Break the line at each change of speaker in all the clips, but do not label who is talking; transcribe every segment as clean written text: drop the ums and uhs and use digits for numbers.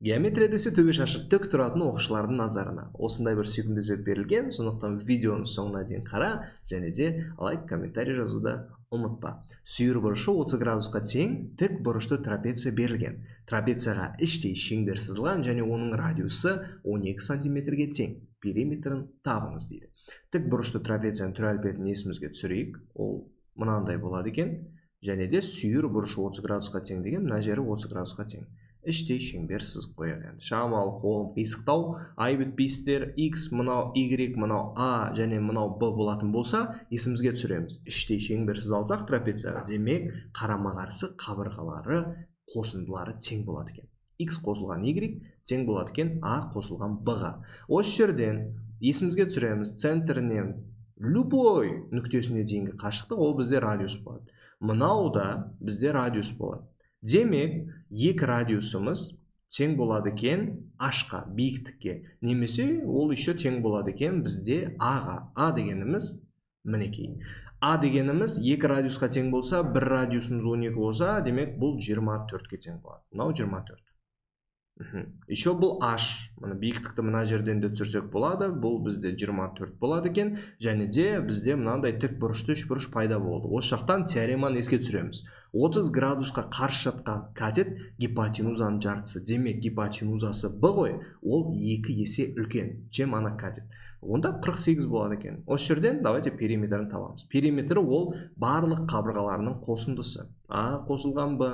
Геометрия десе төбе шашы тік тұратын оқушылардың назарына осындай бір сүйкімді есеп берілген, сондықтан видеоның соңына дейін қара және де лайк, комментарий жазуды ұмытпа. Сүйір бұрышы 30 градусқа тең тік бұрышты трапеция берілген. Трапецияға іштей шеңбер сызылған және оның радиусы 12 сантиметрге тең. Периметрін табыңыз дейді. Тік бұрышты трапецияның түр әлпетін есімізге түсірейік. Ол мынандай болады екен. Және де сүйір бұрышы 30 градусқа тең деген, мына жері 30 градусқа тең. Іштей шеңбер сызып қояйық енді. Шамалы қолым қисықтау, ай бітпейістер, x мынау y мынау a және мынау b болатын болса, есімізге түсіреміз. Іштей шеңбер сызалсақ трапецияға, демек қарама қарсы қабырғалары қосындылары тең болады екен. X қосылған y тең болады екен a қосылған b-ға. Осы жерден есімізге түсіреміз, центрінен любой нүктесіне дейінгі қашықтық ол бізде радиус болады. Мынау да бізде радиус болады. Демек, екі радиусымыз тең болады екен h-қа, биіктікке. Немесе ол еще тең болады екен бізде a-ға. A дегеніміз мінекей. A дегеніміз екі радиусқа тең болса, бір радиусымыз 12 болса, демек бұл 24-ке тең болады. Мынау 24. Еще бұл h. Мына биіктікті мына жерден де түсірсек болады. Бұл бізде 24 болады екен. Және де бізде мынандай тік бұрышты үшбұрыш пайда болды. Осы жақтан теореманы еске түсіреміз. 30 градусқа қарсы жатқан катет гипотенузаның жартысы. Демек гипотенузасы b ғой, ол 2 есе үлкен, чем ана катет. Онда 48 болады екен. Осы жерден давайте периметрін табамыз. Периметрі ол барлық қабырғаларының қосындысы. A қосылған b.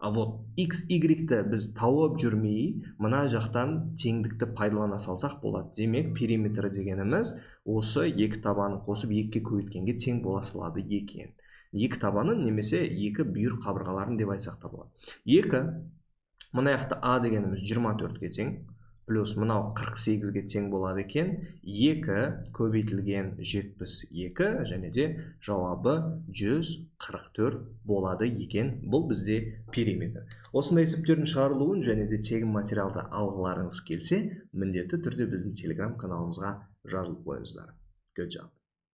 А вот x, y-ті біз тауып жүрмей, мына жақтан теңдікті пайдалана салсақ болады. Демек, периметрі дегеніміз осы екі табаны қосып екіге көбейткенге тең бола салады екен. Екі табаны немесе екі бүйір қабырғаларын деп айтсақ та болады. Екі, мына жақта a дегеніміз 24-ге тең, плюс мынау 48-ге тең болады екен. 2 көбейтілген 72 және де жауабы 144 болады екен. Бұл бізде периметр. Осындай есептердің шығарылуын және де тегін материалды алғыларыңыз келсе, міндетті түрде біздің телеграм каналымызға жазылып қойыңыздар. Good job.